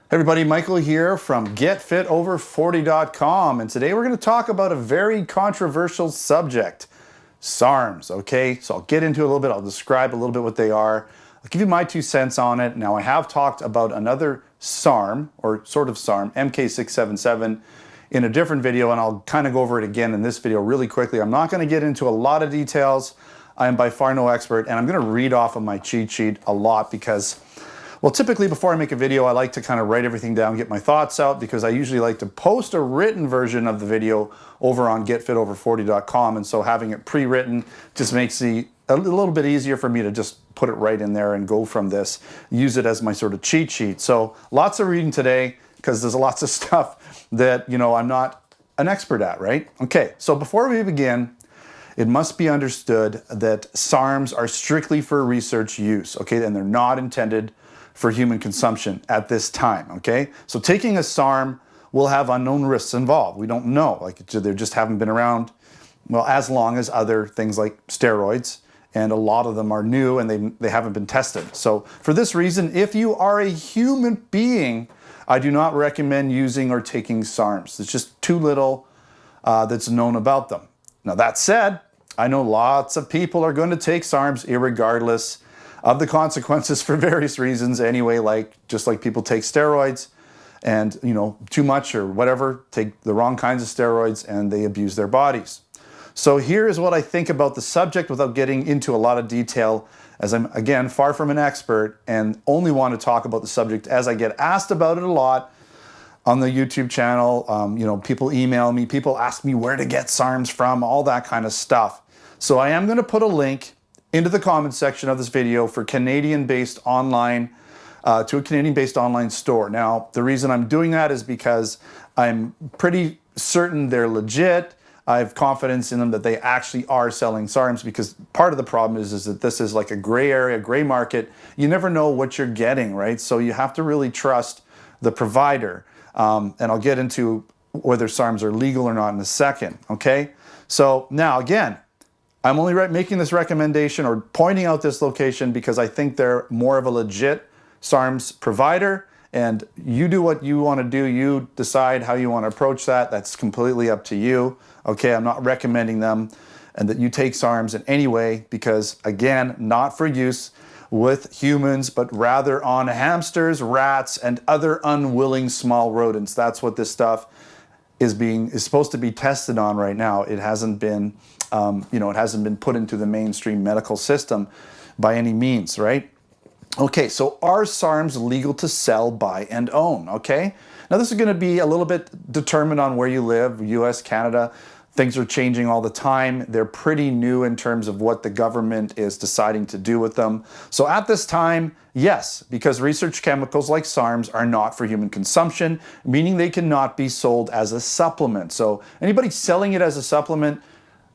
Hey everybody, Michael here from GetFitOver40.com, and today we're going to talk about a very controversial subject, SARMs, okay? So I'll get into it a little bit, I'll describe a little bit what they are, I'll give you my 2 cents on it. Now I have talked about another SARM, or sort of SARM, MK677, in a different video, and I'll kind of go over it again in this video really quickly. I'm not going to get into a lot of details, I am by far no expert, and I'm going to read off of my cheat sheet a lot because, well, typically before I make a video, I like to kind of write everything down, get my thoughts out, because I usually like to post a written version of the video over on GetFitOver40.com, and so having it pre-written just makes it a little bit easier for me to just put it right in there and go from this, use it as my sort of cheat sheet. So lots of reading today, because there's lots of stuff that, you know, I'm not an expert at, right? Okay, so before we begin, it must be understood that SARMs are strictly for research use, okay, and they're not intended for human consumption at this time, okay? So taking a SARM will have unknown risks involved. We don't know, like they just haven't been around, well, as long as other things like steroids, and a lot of them are new and they haven't been tested. So for this reason, if you are a human being, I do not recommend using or taking SARMs. There's just too little that's known about them. Now that said, I know lots of people are going to take SARMs irregardless of the consequences for various reasons anyway, like just like people take steroids and, you know, too much or whatever, take the wrong kinds of steroids and they abuse their bodies. So here's what I think about the subject without getting into a lot of detail, as I'm, again, far from an expert and only want to talk about the subject as I get asked about it a lot on the YouTube channel. You know, people email me, people ask me where to get SARMs from, all that kind of stuff. So I am going to put a link into the comment section of this video for Canadian-based online, to a Canadian-based online store. Now, the reason I'm doing that is because I'm pretty certain they're legit. I have confidence in them that they actually are selling SARMs, because part of the problem is that this is like a gray area, gray market. You never know what you're getting, right? So you have to really trust the provider. And I'll get into whether SARMs are legal or not in a second, okay? So now, again, I'm only making this recommendation or pointing out this location because I think they're more of a legit SARMs provider, and you do what you want to do. You decide how you want to approach that. That's completely up to you. Okay, I'm not recommending them and that you take SARMs in any way because, again, not for use with humans, but rather on hamsters, rats, and other unwilling small rodents. That's what this stuff is supposed to be tested on right now. It hasn't been, you know, it hasn't been put into the mainstream medical system by any means, right? Okay, so are SARMs legal to sell, buy, and own? Okay, now this is going to be a little bit determined on where you live, US, Canada. Things are changing all the time. They're pretty new in terms of what the government is deciding to do with them. So at this time, yes, because research chemicals like SARMs are not for human consumption, meaning they cannot be sold as a supplement. So anybody selling it as a supplement,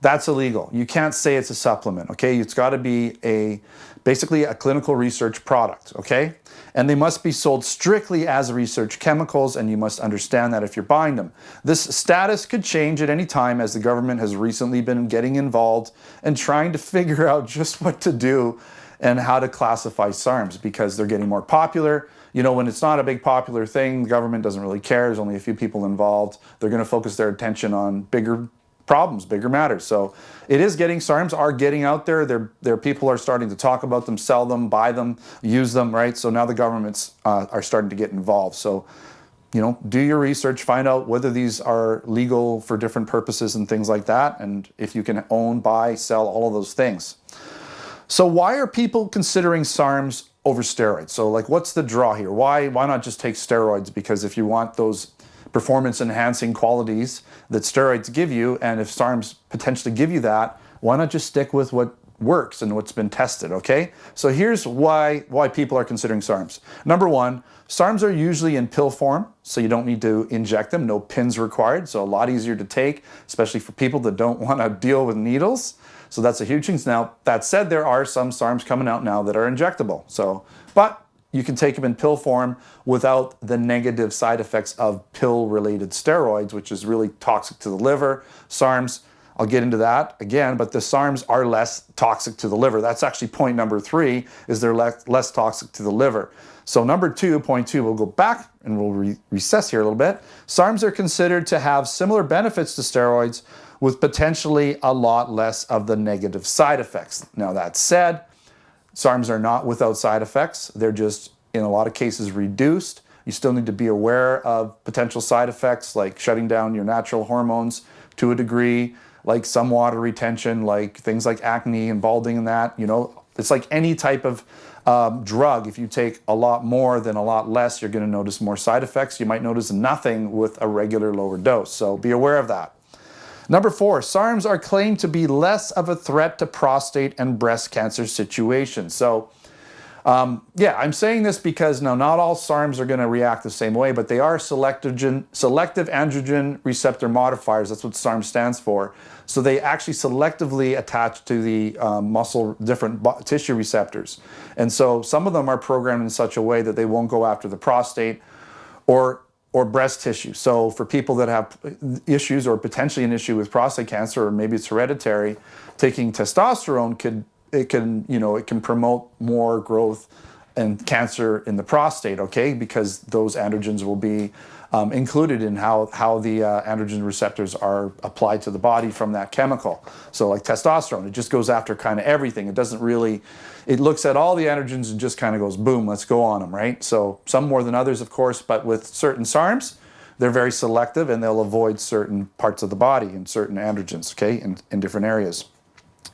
that's illegal. You can't say it's a supplement, okay? It's got to be basically a clinical research product, okay? And they must be sold strictly as research chemicals, and you must understand that if you're buying them. This status could change at any time, as the government has recently been getting involved and trying to figure out just what to do and how to classify SARMs, because they're getting more popular. You know, when it's not a big popular thing, the government doesn't really care. There's only a few people involved. They're going to focus their attention on bigger problems, bigger matters. So it is getting, SARMs are getting out there. There people are starting to talk about them, sell them, buy them, use them, right? So now the governments are starting to get involved. So, you know, do your research, find out whether these are legal for different purposes and things like that, and if you can own, buy, sell, all of those things. So why are people considering SARMs over steroids? So like, what's the draw here? Why not just take steroids? Because if you want those performance enhancing qualities that steroids give you, and if SARMs potentially give you that, why not just stick with what works and what's been tested, okay? So here's why people are considering SARMs. Number one, SARMs are usually in pill form, so you don't need to inject them, no pins required, so a lot easier to take, especially for people that don't want to deal with needles. So that's a huge thing. Now, that said, there are some SARMs coming out now that are injectable. So, but you can take them in pill form without the negative side effects of pill-related steroids, which is really toxic to the liver. SARMs I'll get into that again, but the SARMs are less toxic to the liver. That's actually point number 3, is they're less toxic to the liver. So number 2, point 2, we'll go back and we'll recess here a little bit. SARMs are considered to have similar benefits to steroids with potentially a lot less of the negative side effects. Now that said, SARMs are not without side effects. They're just, in a lot of cases, reduced. You still need to be aware of potential side effects like shutting down your natural hormones to a degree, like some water retention, like things like acne and balding and that. You know, it's like any type of drug. If you take a lot more than a lot less, you're going to notice more side effects. You might notice nothing with a regular lower dose. So be aware of that. Number 4, SARMs are claimed to be less of a threat to prostate and breast cancer situations. So yeah, I'm saying this because now not all SARMs are going to react the same way, but they are selective androgen receptor modifiers. That's what SARM stands for. So they actually selectively attach to the muscle, different tissue receptors. And so some of them are programmed in such a way that they won't go after the prostate or breast tissue. So for people that have issues or potentially an issue with prostate cancer, or maybe it's hereditary, taking testosterone can promote more growth and cancer in the prostate, okay? Because those androgens will be included in how the androgen receptors are applied to the body from that chemical. So like testosterone, it just goes after kind of everything. It doesn't really, it looks at all the androgens and just kind of goes, boom, let's go on them, right? So some more than others, of course, but with certain SARMs, they're very selective and they'll avoid certain parts of the body and certain androgens, okay, in different areas.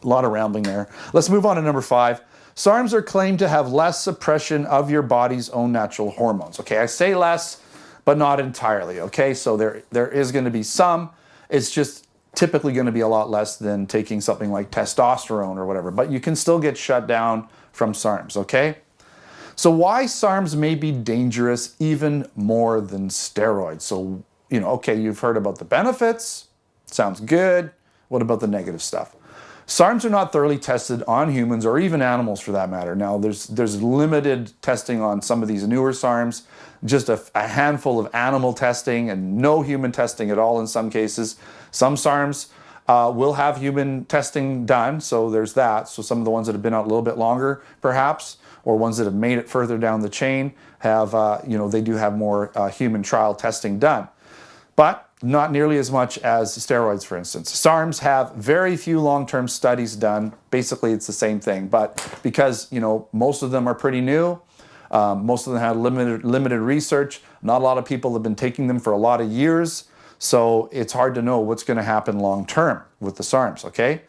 A lot of rambling there. Let's move on to number 5. SARMs are claimed to have less suppression of your body's own natural hormones. Okay, I say less, but not entirely. Okay, so there is going to be some. It's just typically going to be a lot less than taking something like testosterone or whatever. But you can still get shut down from SARMs. Okay, so why SARMs may be dangerous even more than steroids. So okay, you've heard about the benefits. Sounds good. What about the negative stuff? SARMs are not thoroughly tested on humans or even animals for that matter. Now, there's limited testing on some of these newer SARMs, just a handful of animal testing and no human testing at all in some cases. Some SARMs will have human testing done, so there's that. So some of the ones that have been out a little bit longer, perhaps, or ones that have made it further down the chain have, they do have more human trial testing done. But not nearly as much as steroids, for instance. SARMs have very few long-term studies done. Basically, it's the same thing. But because, most of them are pretty new, most of them have limited research, not a lot of people have been taking them for a lot of years, so it's hard to know what's going to happen long-term with the SARMs, okay?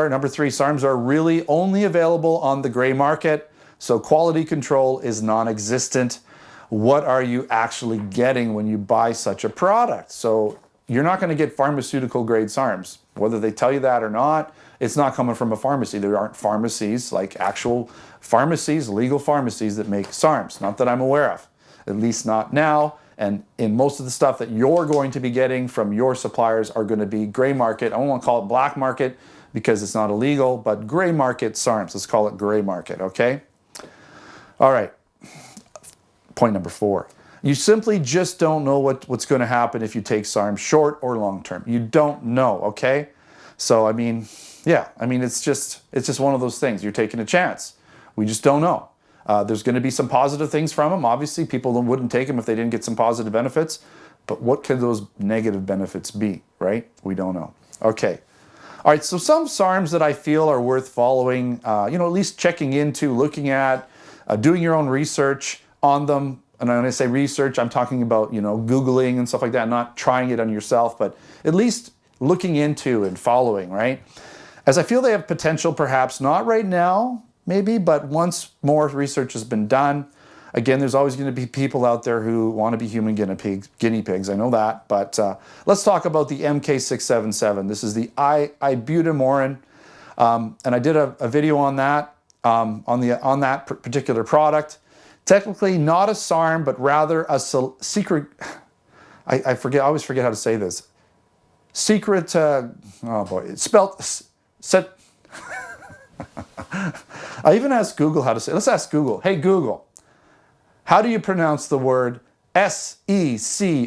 Number 3, SARMs are really only available on the gray market, so quality control is non-existent. What are you actually getting when you buy such a product? So you're not going to get pharmaceutical grade SARMs. Whether they tell you that or not, it's not coming from a pharmacy. There aren't pharmacies, like actual pharmacies, legal pharmacies that make SARMs. Not that I'm aware of, at least not now. And in most of the stuff that you're going to be getting from your suppliers are going to be gray market. I don't want to call it black market because it's not illegal, but gray market SARMs. Let's call it gray market, okay? All right. Point number 4. You simply just don't know what's going to happen if you take SARM short or long term. You don't know, okay? So it's just one of those things. You're taking a chance. We just don't know. There's going to be some positive things from them. Obviously, people wouldn't take them if they didn't get some positive benefits. But what could those negative benefits be, right? We don't know. Okay. All right, so some SARMs that I feel are worth following, at least checking into, looking at, doing your own research on them. And when I say research, I'm talking about, Googling and stuff like that, not trying it on yourself, but at least looking into and following, right? As I feel they have potential, perhaps not right now, maybe, but once more research has been done. Again, there's always going to be people out there who want to be human guinea pigs. I know that, but let's talk about the MK677. This is the ibutamoren, and I did a video on that, on that particular product. Technically not a SARM, but rather a secret, I always forget how to say this. Secret, oh boy, it's spelled, I even asked Google how to say it. Let's ask Google. Hey Google, how do you pronounce the word SECRETAGOGUE?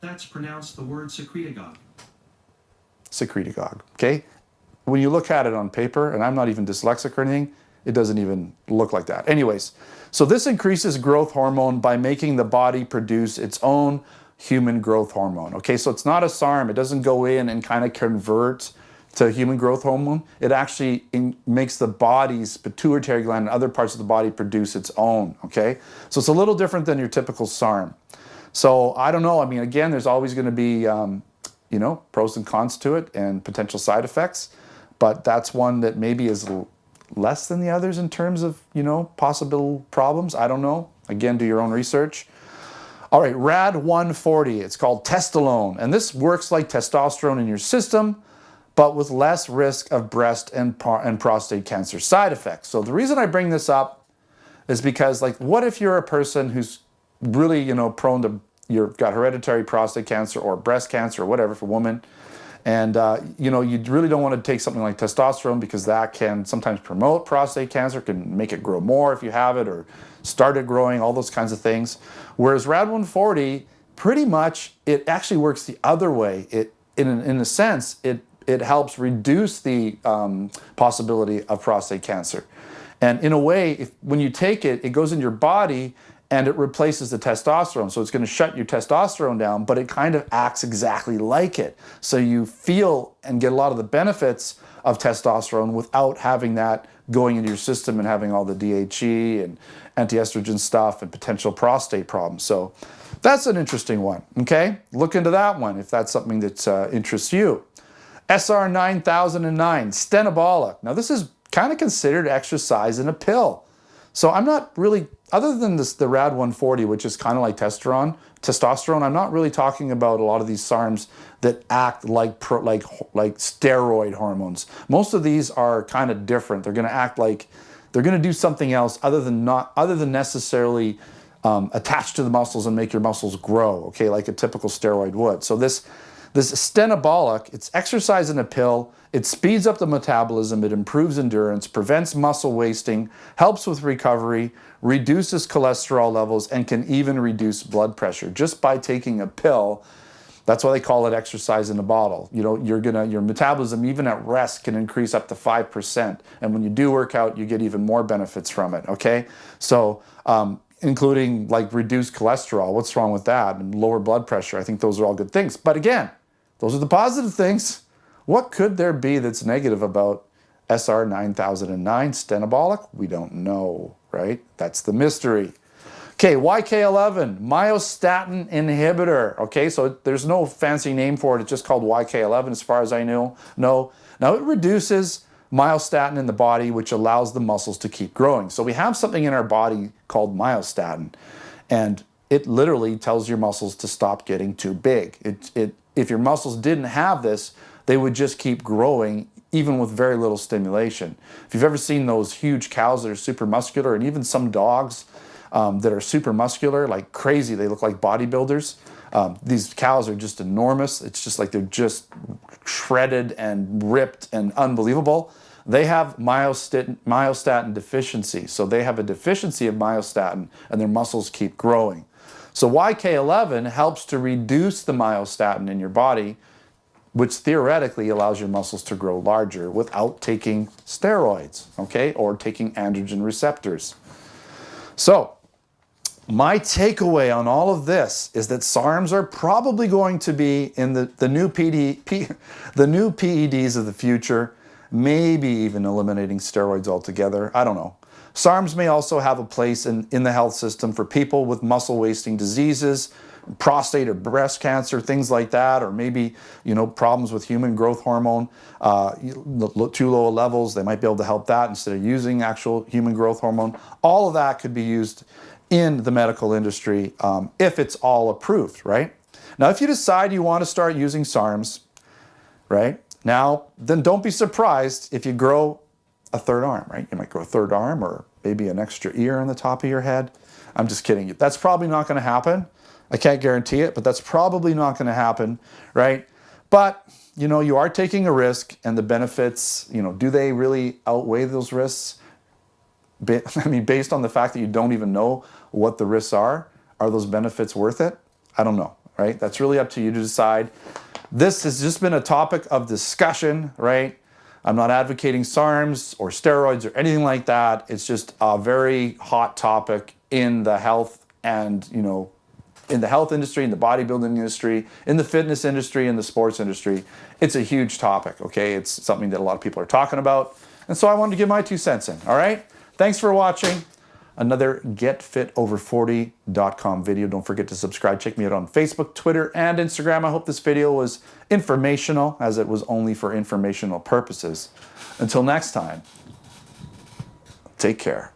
That's pronounced the word secretagogue. Secretagogue, okay? When you look at it on paper, and I'm not even dyslexic or anything, it doesn't even look like that. Anyways, so this increases growth hormone by making the body produce its own human growth hormone. Okay, so it's not a SARM. It doesn't go in and kind of convert to human growth hormone. It actually makes the body's pituitary gland and other parts of the body produce its own. Okay, so it's a little different than your typical SARM. So I don't know. I mean, again, there's always going to be you know, pros and cons to it and potential side effects, but that's one that maybe is less than the others in terms of, you know, possible problems. I don't know. Again, do your own research. All right, RAD 140, it's called Testolone, and this works like testosterone in your system, but with less risk of breast and prostate cancer side effects. So the reason I bring this up is because, like, what if you're a person who's really, you know, prone to, you've got hereditary prostate cancer or breast cancer or whatever for women, and you know, you really don't want to take something like testosterone because that can sometimes promote prostate cancer, can make it grow more if you have it, or start it growing, all those kinds of things. Whereas RAD 140, pretty much, it actually works the other way. It, in a sense, it helps reduce the possibility of prostate cancer. And in a way, when you take it, it goes in your body and it replaces the testosterone. So it's going to shut your testosterone down, but it kind of acts exactly like it. So you feel and get a lot of the benefits of testosterone without having that going into your system and having all the DHE and anti-estrogen stuff and potential prostate problems. So that's an interesting one, okay? Look into that one if that's something that interests you. SR 9009, stenobolic. Now this is kind of considered exercise in a pill. So I'm not really, other than this, the RAD 140, which is kind of like testosterone, I'm not really talking about a lot of these SARMs that act like steroid hormones. Most of these are kind of different. They're going to act like, they're going to do something else other than necessarily attach to the muscles and make your muscles grow, okay, like a typical steroid would. So this stenobolic, it's exercise in a pill. It speeds up the metabolism, it improves endurance, prevents muscle wasting, helps with recovery, reduces cholesterol levels, and can even reduce blood pressure just by taking a pill. That's why they call it exercise in a bottle. You know, your metabolism, even at rest, can increase up to 5%. And when you do work out, you get even more benefits from it, okay? So, including like reduced cholesterol, what's wrong with that? And lower blood pressure, I think those are all good things. But again, those are the positive things. What could there be that's negative about SR 9009 stenobolic? We don't know, right? That's the mystery. Okay, YK11, myostatin inhibitor. Okay, so there's no fancy name for it. It's just called YK11 as far as I know. No. Now it reduces myostatin in the body, which allows the muscles to keep growing. So we have something in our body called myostatin, and it literally tells your muscles to stop getting too big. If your muscles didn't have this, they would just keep growing even with very little stimulation. If you've ever seen those huge cows that are super muscular, and even some dogs that are super muscular, like crazy, they look like bodybuilders. These cows are just enormous. It's just like they're just shredded and ripped and unbelievable. They have myostatin deficiency. So they have a deficiency of myostatin and their muscles keep growing. So YK11 helps to reduce the myostatin in your body, which theoretically allows your muscles to grow larger without taking steroids, okay, or taking androgen receptors. So my takeaway on all of this is that SARMs are probably going to be in the new PEDs of the future, maybe even eliminating steroids altogether. I don't know. SARMs may also have a place in the health system for people with muscle wasting diseases, prostate or breast cancer, things like that, or maybe, you know, problems with human growth hormone, too low levels. They might be able to help that instead of using actual human growth hormone. All of that could be used in the medical industry if it's all approved, right? Now, if you decide you want to start using SARMs, right, now, then don't be surprised if you grow a third arm, right? You might grow a third arm or maybe an extra ear on the top of your head. I'm just kidding you. That's probably not going to happen. I can't guarantee it, but that's probably not going to happen, right? But, you know, you are taking a risk, and the benefits, you know, do they really outweigh those risks? I mean, based on the fact that you don't even know what the risks are those benefits worth it? I don't know. right? That's really up to you to decide. This has just been a topic of discussion, right? I'm not advocating SARMs or steroids or anything like that. It's just a very hot topic in the health and, in the health industry, in the bodybuilding industry, in the fitness industry, in the sports industry. It's a huge topic, okay? It's something that a lot of people are talking about. And so I wanted to give my 2 cents in, all right? Thanks for watching another getfitover40.com video. Don't forget to subscribe. Check me out on Facebook, Twitter, and Instagram. I hope this video was informational, as it was only for informational purposes. Until next time, take care.